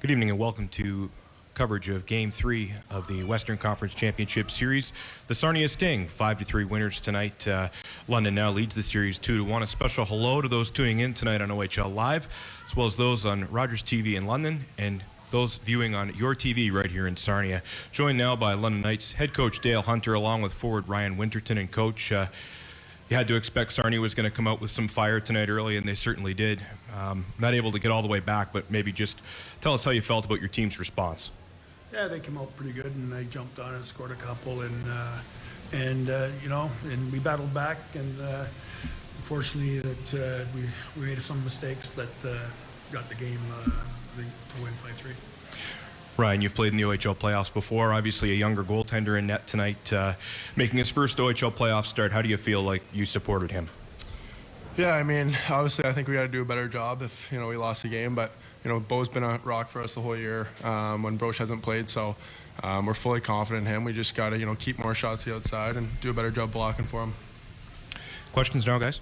Good evening and welcome to coverage of Game 3 of the Western Conference Championship Series. The Sarnia Sting, 5-3 winners tonight. London now leads the series 2-1. A special hello to those tuning in tonight on OHL Live, as well as those on Rogers TV in London and those viewing on your TV right here in Sarnia. Joined now by London Knights head coach Dale Hunter, along with forward Ryan Winterton. And coach, you had to expect Sarnia was going to come out with some fire tonight early, and they certainly did. Not able to get all the way back, but maybe just tell us how you felt about your team's response. Yeah, they came out pretty good, and they jumped on and scored a couple, and we battled back, and unfortunately that we made some mistakes that got the game to win 5-3. Ryan, you've played in the OHL playoffs before. Obviously, a younger goaltender in net tonight, making his first OHL playoff start. How do you feel like you supported him? Yeah, I mean, obviously, I think we got to do a better job if we lost the game. But Bo's been a rock for us the whole year when Broch hasn't played. So we're fully confident in him. We just got to keep more shots to the outside and do a better job blocking for him. Questions now, guys?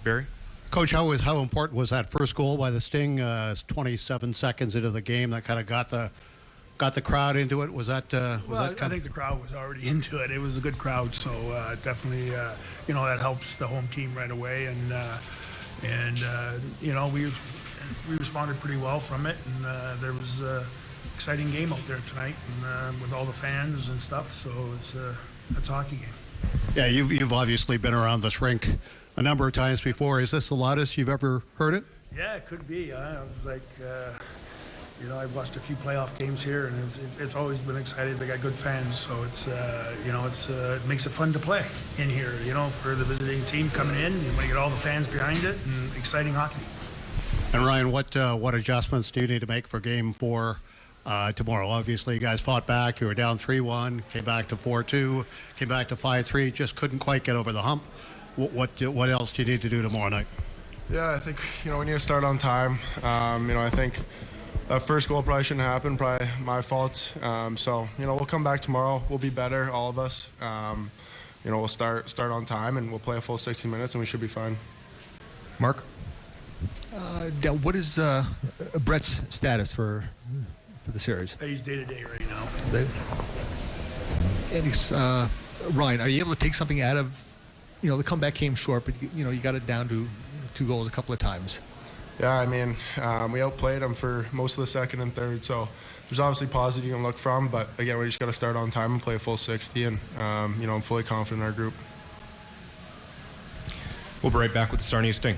Barry? Coach, how important was that first goal by the Sting? 27 seconds into the game, that kind of got the crowd into it. Was that? I think the crowd was already into it. It was a good crowd, so definitely, that helps the home team right away. And we responded pretty well from it, and there was an exciting game out there tonight, and with all the fans and stuff. So it's a hockey game. Yeah, you've obviously been around this rink a number of times before. Is this the loudest you've ever heard it? Yeah, it could be. I was like. I've watched a few playoff games here, and it's always been exciting. They got good fans, so it makes it fun to play in here. For the visiting team coming in, you want to get all the fans behind it, and exciting hockey. And Ryan, what adjustments do you need to make for Game 4 tomorrow? Obviously, you guys fought back. You were down 3-1, came back to 4-2, came back to 5-3. Just couldn't quite get over the hump. What else do you need to do tomorrow night? Yeah, I think we need to start on time. I think. That first goal probably shouldn't happen, probably my fault. So we'll come back tomorrow. We'll be better, all of us. We'll start on time, and we'll play a full 60 minutes, and we should be fine. Mark? What is Brett's status for the series? He's day-to-day right now. And Ryan, are you able to take something out of, the comeback came short, but you got it down to 2 goals a couple of times. Yeah, I mean, we outplayed them for most of the second and third, so there's obviously positive you can look from, but again, we just got to start on time and play a full 60, and, I'm fully confident in our group. We'll be right back with the Sarnia Sting.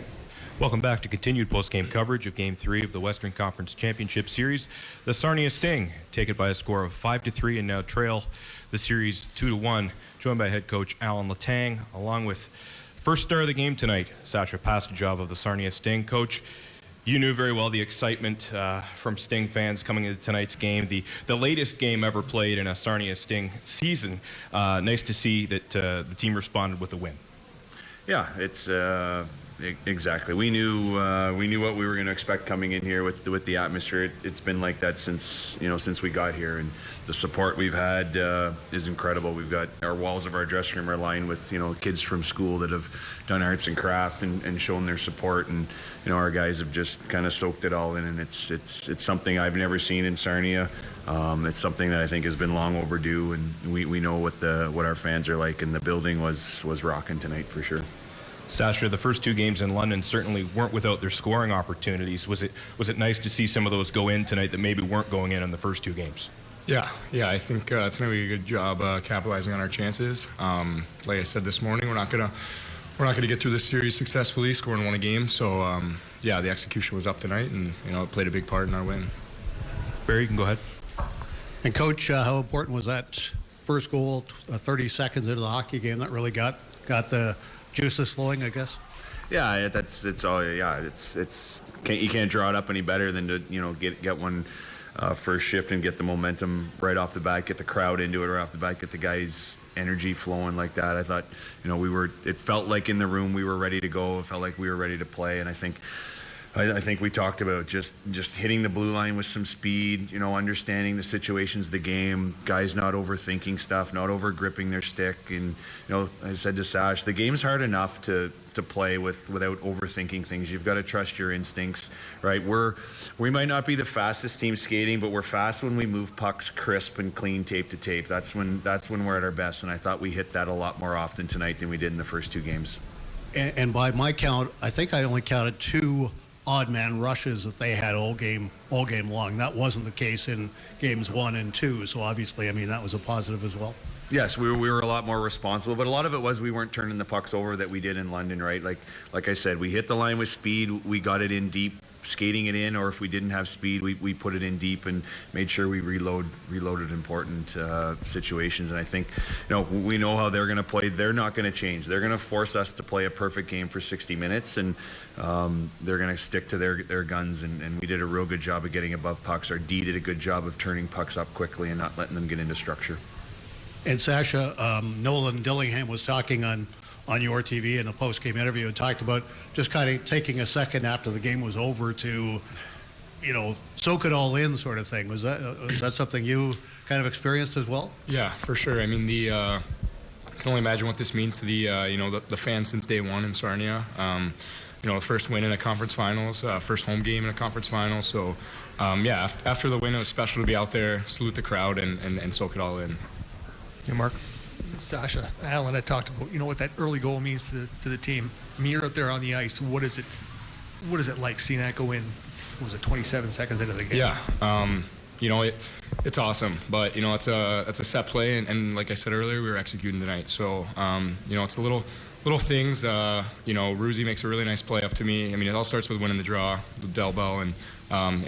Welcome back to continued post-game coverage of Game 3 of the Western Conference Championship Series. The Sarnia Sting take it by a score of 5-3 and now trail the series 2-1, joined by head coach Alan Letang, along with first star of the game tonight, Sasha Pastajov of the Sarnia Sting. Coach, you knew very well the excitement from Sting fans coming into tonight's game, the latest game ever played in a Sarnia Sting season. Nice to see that the team responded with a win. Yeah, it's exactly. We knew what we were going to expect coming in here with the atmosphere. It's been like that since we got here, and the support we've had is incredible. We've got our walls of our dressing room are lined with kids from school that have done arts and craft and shown their support, and our guys have just kind of soaked it all in, and it's something I've never seen in Sarnia. It's something that I think has been long overdue, and we know what our fans are like, and the building was rocking tonight for sure. Sasha, the first 2 games in London certainly weren't without their scoring opportunities. Was it nice to see some of those go in tonight that maybe weren't going in the first 2 games? Yeah. I think tonight we did a good job capitalizing on our chances. Like I said this morning, we're not gonna get through this series successfully, scoring 1 a game. So the execution was up tonight, and it played a big part in our win. Barry, you can go ahead. And Coach, how important was that first goal, 30 seconds into the hockey game, that really got the juices flowing, I guess? Yeah, it's all. Yeah, you can't draw it up any better than to get one first shift and get the momentum right off the bat, get the crowd into it right off the bat, get the guys' energy flowing like that. I thought it felt like in the room we were ready to go. It felt like we were ready to play, and I think we talked about just hitting the blue line with some speed, understanding the situations of the game, guys not overthinking stuff, not over gripping their stick. And, I said to Sash, the game's hard enough to play without overthinking things. You've got to trust your instincts, right? We might not be the fastest team skating, but we're fast when we move pucks crisp and clean, tape to tape. That's when we're at our best, and I thought we hit that a lot more often tonight than we did in the first 2 games. And by my count, I think I only counted 2 odd man rushes that they had all game long. That wasn't the case in games 1 and 2. So obviously, I mean, that was a positive as well. Yes, we were a lot more responsible, but a lot of it was we weren't turning the pucks over that we did in London, right? Like I said, we hit the line with speed, we got it in deep, skating it in, or if we didn't have speed, we put it in deep and made sure we reloaded important situations. And I think, we know how they're going to play. They're not going to change. They're going to force us to play a perfect game for 60 minutes, and they're going to stick to their guns. And we did a real good job of getting above pucks. Our D did a good job of turning pucks up quickly and not letting them get into structure. And Sasha, Nolan Dillingham was talking on your TV in a post-game interview and talked about just kind of taking a second after the game was over to, soak it all in, sort of thing. Was that something you kind of experienced as well? Yeah, for sure. I mean, I can only imagine what this means to the fans since day one in Sarnia. The first win in the conference finals, first home game in the conference finals. So, after the win, it was special to be out there, salute the crowd, and soak it all in. Yeah, Mark. Sasha, Alan, I talked about what that early goal means to the team. I mean, you're out there on the ice. What is it like seeing that go in? What was it, 27 seconds into the game? Yeah, it's awesome, but it's a set play, and like I said earlier, we were executing tonight. So it's the little things. Ruzi makes a really nice play up to me. I mean, it all starts with winning the draw, the Del Bell, and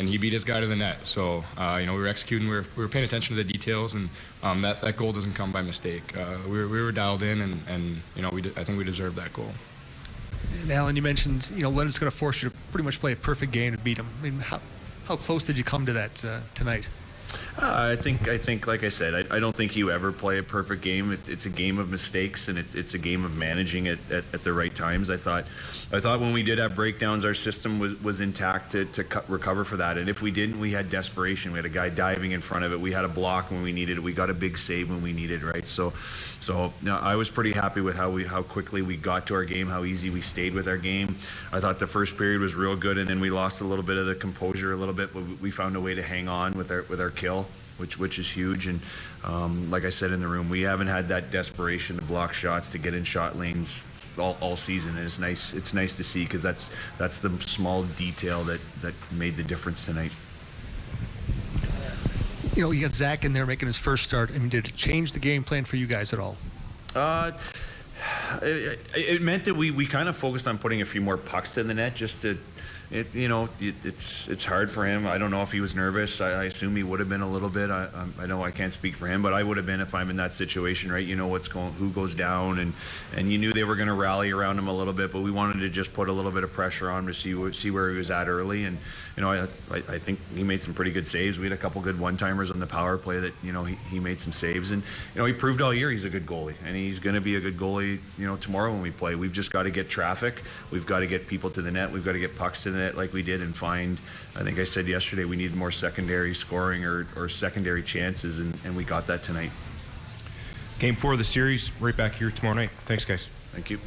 he beat his guy to the net. So we were executing. We were paying attention to the details, and that goal doesn't come by mistake. We were dialed in, and I think we deserved that goal. And Alan, you mentioned Leonard's going to force you to pretty much play a perfect game to beat him. I mean, how close did you come to that tonight? I think, like I said, I don't think you ever play a perfect game. It's a game of mistakes, and it's a game of managing it at the right times. I thought when we did have breakdowns, our system was intact to recover for that. And if we didn't, we had desperation. We had a guy diving in front of it. We had a block when we needed it. We got a big save when we needed it, right? So I was pretty happy with how quickly we got to our game, how easy we stayed with our game. I thought the first period was real good, and then we lost a little bit of the composure a little bit, but we found a way to hang on with our kill, which is huge. And like I said in the room, we haven't had that desperation to block shots, to get in shot lanes all season. And it's nice to see, because that's the small detail that made the difference tonight. You got Zach in there making his first start. I mean, did it change the game plan for you guys at all? It meant that we kind of focused on putting a few more pucks in the net, just to. It's hard for him. I don't know if he was nervous. I assume he would have been a little bit. I know I can't speak for him, but I would have been if I'm in that situation, right? Who goes down, and you knew they were going to rally around him a little bit, but we wanted to just put a little bit of pressure on him to see where he was at early. And I think he made some pretty good saves. We had a couple good one-timers on the power play that he made some saves, and he proved all year he's a good goalie, and he's going to be a good goalie tomorrow when we play. We've just got to get traffic. We've got to get people to the net. We've got to get pucks to the net like we did, and find. I think I said yesterday we needed more secondary scoring or secondary chances, and we got that tonight. Game 4 of the series, right back here tomorrow night. Thanks, guys. Thank you.